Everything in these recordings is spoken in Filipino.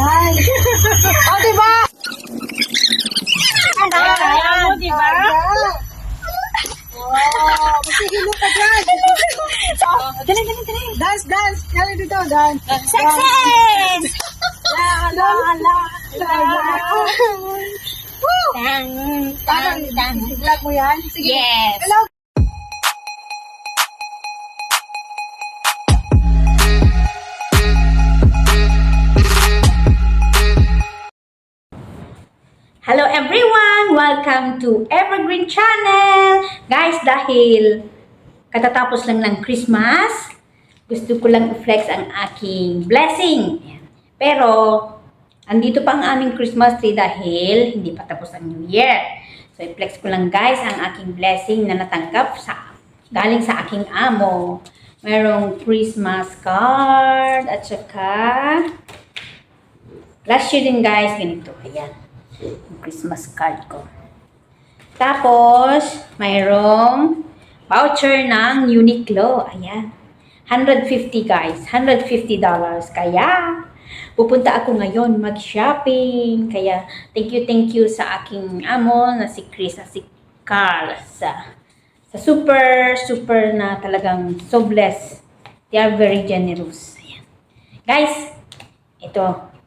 Yan. O, diba? Ayan mo, diba? Wow. Masigilo ka dyan. Dali. Dance. Dali dito, dance. Success! La. Woo! Parang, vlog mo yan? Sige. Yes. Hello. Hello everyone! Welcome to Evergreen Channel! Guys, dahil katatapos lang ng Christmas, gusto ko lang i-flex ang aking blessing. Ayan. Pero, andito pa ang aming Christmas tree dahil hindi pa tapos ang New Year. So, i-flex ko lang guys ang aking blessing na natanggap galing sa aking amo. Merong Christmas card at saka last year din guys, ganito. Ayan. Yung Christmas card ko. Tapos, mayroong voucher ng Uniqlo. Ayan. 150 guys. $150. Kaya, pupunta ako ngayon mag-shopping. Kaya, thank you sa aking amo na si Chris at si Carl. Sa super na talagang so blessed. They are very generous. Ayan. Guys, ito.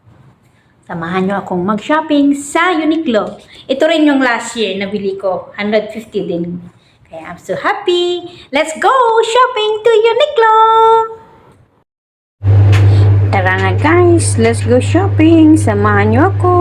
Samahan nyo akong mag-shopping sa Uniqlo. Ito rin yung last year na bili ko. 150 din. Kaya I'm so happy. Let's go shopping to Uniqlo! Tara na guys, let's go shopping. Samahan nyo ako.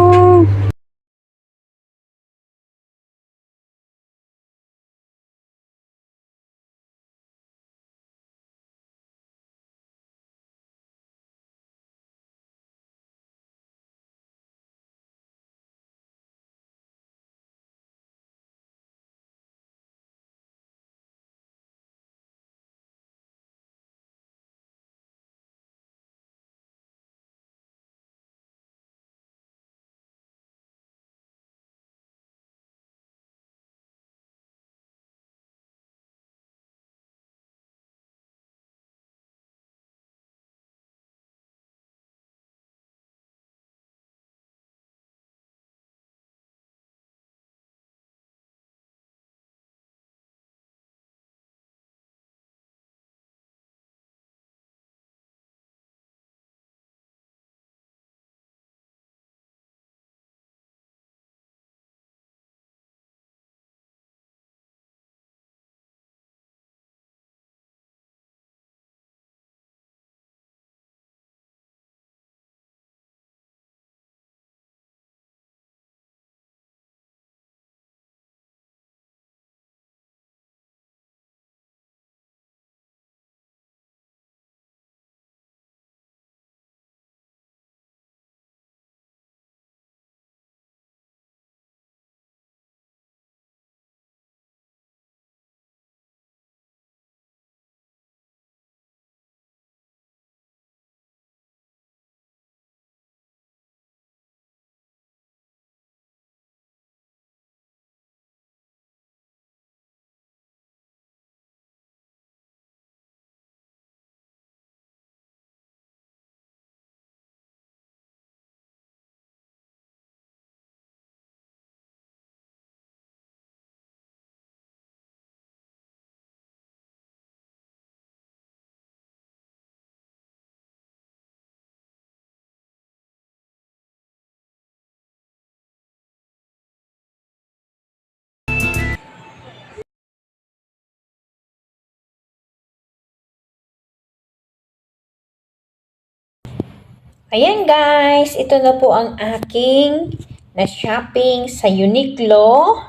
Ayan guys, ito na po ang aking na-shopping sa Uniqlo.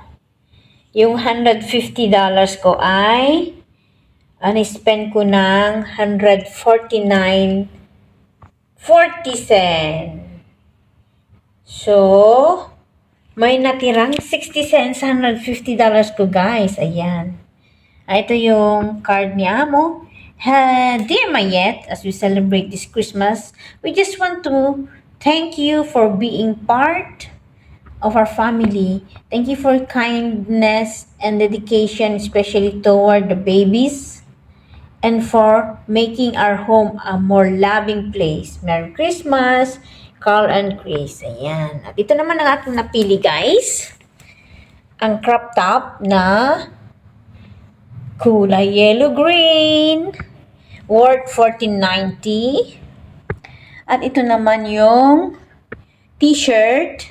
Yung $150 ko ay spend ko ng 149.40 cents. So, may natirang 60 cents sa $150 ko guys. Ayan. Ito yung card ni Amo. Dear Mayet, as we celebrate this Christmas, we just want to thank you for being part of our family. Thank you for kindness and dedication, especially toward the babies, and for making our home a more loving place. Merry Christmas! Carl and Chris. Ayan. At ito naman ang aking napili, guys. Ang crop top na kulay yellow-green. Worth $14.90. At ito naman yung t-shirt.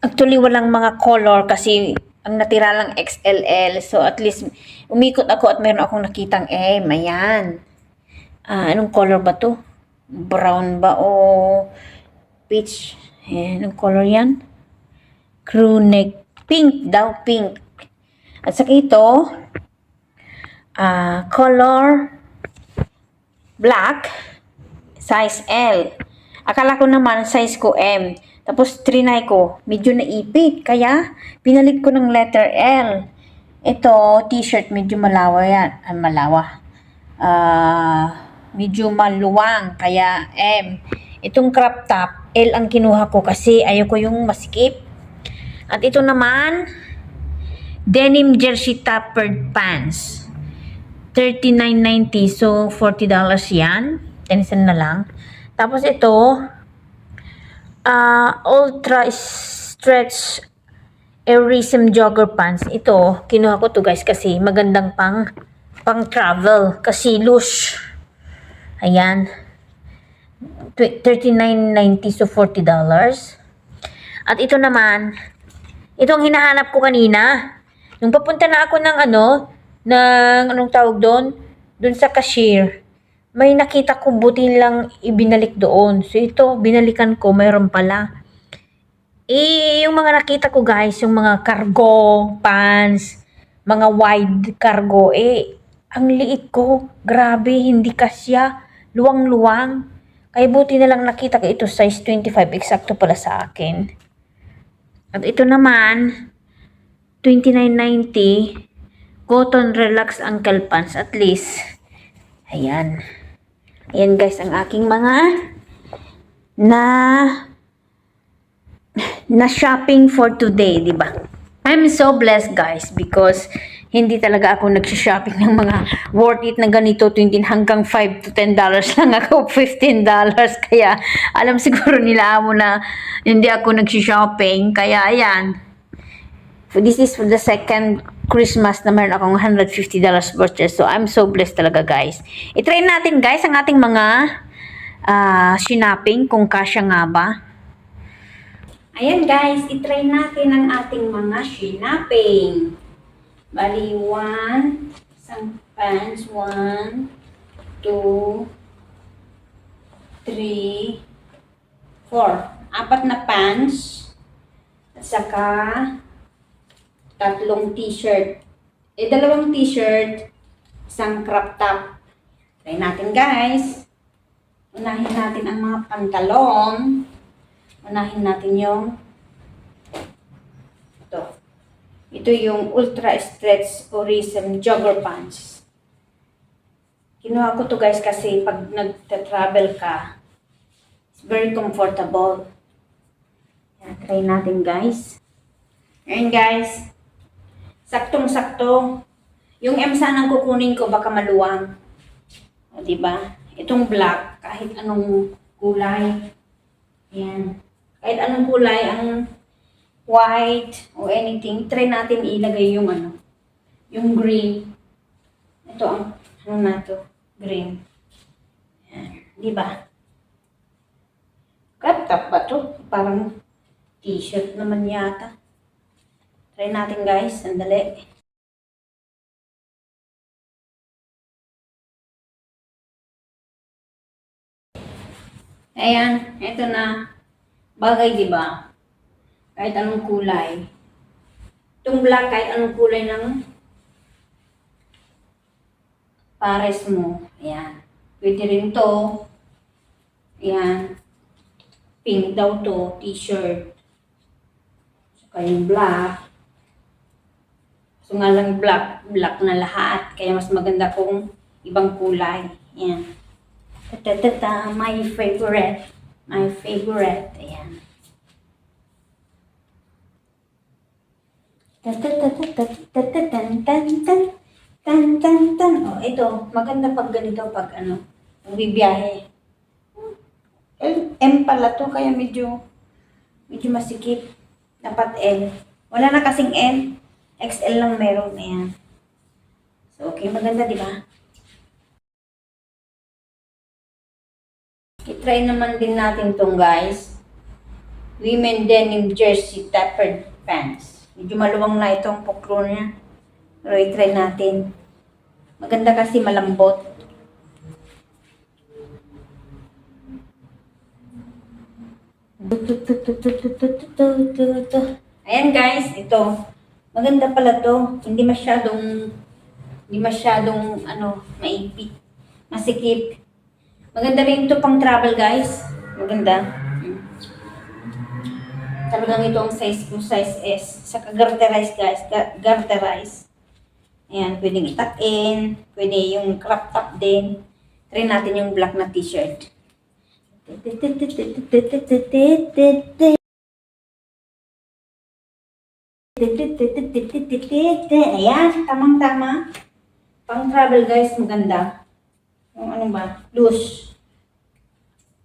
Actually, walang mga color kasi ang natira lang XLL. So, at least, umikot ako at meron akong nakitang M. Ayan. Anong color ba to? Brown ba o peach? Ayan, anong color yan? Crew neck. Pink daw, pink. At saka ito, color black, size L. Akala ko naman, size ko M. Tapos, trinay ko, medyo naipit. Kaya, pinalit ko ng letter L. Ito, t-shirt, medyo malawa yan. Medyo maluwang. Kaya, M. Itong crop top, L ang kinuha ko kasi ayoko yung masikip. At ito naman, denim jersey tapered pants. $39.90. So, $40 yan. 10 cents na lang. Tapos ito, ultra stretch airism jogger pants. Ito, kinuha ko to guys kasi magandang pang travel. Kasi loose. Ayan. $39.90 so $40. At ito naman, itong hinahanap ko kanina. Nung papunta na ako ng anong tawag doon? Doon sa cashier. May nakita ko buti lang ibinalik doon. So ito, binalikan ko, mayroon pala. Yung mga nakita ko guys, yung mga cargo pants, mga wide cargo, ang liit ko. Grabe, hindi kasya. Luwang-luwang. Kaya buti na lang nakita ko ito, size 25. Eksakto pala sa akin. At ito naman, $29.90. Cotton relax ankle pants. At least, ayan. Ayan guys, ang aking mga na shopping for today, di ba? I'm so blessed guys because hindi talaga ako nag-shopping ng mga worth it na ganito, 20 hanggang $5 to $10 lang ako, $15. Kaya alam siguro nila mo na hindi ako nag-shopping. Kaya ayan, this is for the second Christmas na meron akong $150 voucher. So, I'm so blessed talaga, guys. I-try natin, guys, ang ating mga shopping kung kasya nga ba. Ayan, guys. I-try natin ang ating mga shopping. Bali, isang pants, 1, 2, 3, 4. 4 na pants. At saka 3 t-shirt. 2 t-shirt, isang crop top. Try natin guys. Unahin natin ang mga pantalon. Unahin natin yung ito. Ito yung ultra stretch airism jogger pants. Kinuha ko to guys kasi pag nagta-travel ka, it's very comfortable. Yan, try natin guys. Ayan guys. Saktong-sakto. Yung M sanang kukunin ko baka maluwang. O, diba? Itong black, kahit anong kulay. Ayan. Kahit anong kulay, ang white o anything, try natin ilagay yung yung green. Ito ang, na to? Green. Ayan. Diba? Crop top ba to? Parang t-shirt naman yata. Try natin guys, sandali. Ayan, ito na. Bagay, di ba? Kahit anong kulay. Itong black, kahit anong kulay ng pares mo. Ayan. Pwede rin to. Ayan. Pink daw to, t-shirt. Saka yung black. So nga lang black na lahat. Kaya mas maganda kung ibang kulay. Ayan. Ta-ta-ta-ta, my favorite. My favorite. Ayan. Ta-ta-ta-ta-ta-ta-tan-tan-tan. Oh, ito. Maganda pag ganito pag bibbiyahe. M pala to, kaya medyo masikip. Dapat L. Wala na kasing L. XL lang meron. Ayan. So, okay. Maganda, di ba? I-try naman din natin tong guys. Women denim jersey tapered pants. Medyo maluwang na itong pukro niya. Pero i-try natin. Maganda kasi malambot. Ayan guys, ito. Maganda pala to. Hindi masyadong maipit. Masikip. Maganda rin ito pang travel guys. Maganda. Talagang ito ang size ko, size S. Saka garterize guys, garterize. Ayan, pwedeng itak-in. Pwede yung crop top din. Try natin yung black na t-shirt. Ayan, tamang-tama. Pang travel guys, maganda. Yung ano ba, loose.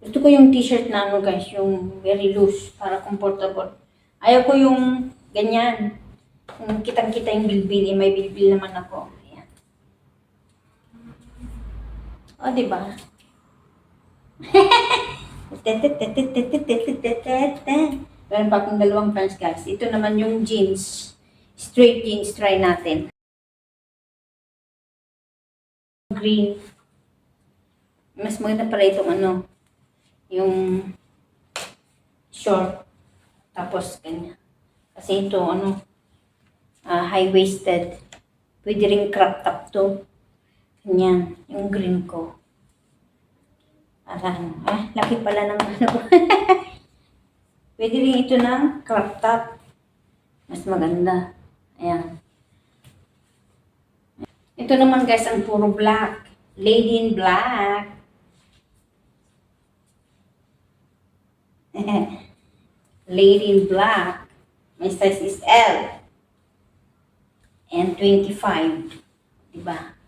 Gusto ko yung t-shirt na guys, yung very loose, para comfortable. Ayaw ko yung ganyan. Yung kitang-kita yung bilbil, may bilbil naman ako. Ayan. O, diba? Meron pa akong dalawang pants guys. Ito naman yung jeans. Straight jeans, try natin. Green. Mas maganda pala itong yung short. Tapos ganyan. Kasi ito high-waisted. Pwede rin crop top to. Ganyan. Yung green ko. Laki pala ng Pwede rin ito ng crop top. Mas maganda. Ayan. Ito naman guys, ang puro black. Lady in black. Lady in black. My size is L. And 25. Diba?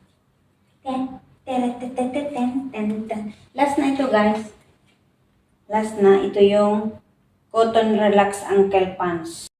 Last na ito guys. Last na. Ito yung cotton relax ankle pants.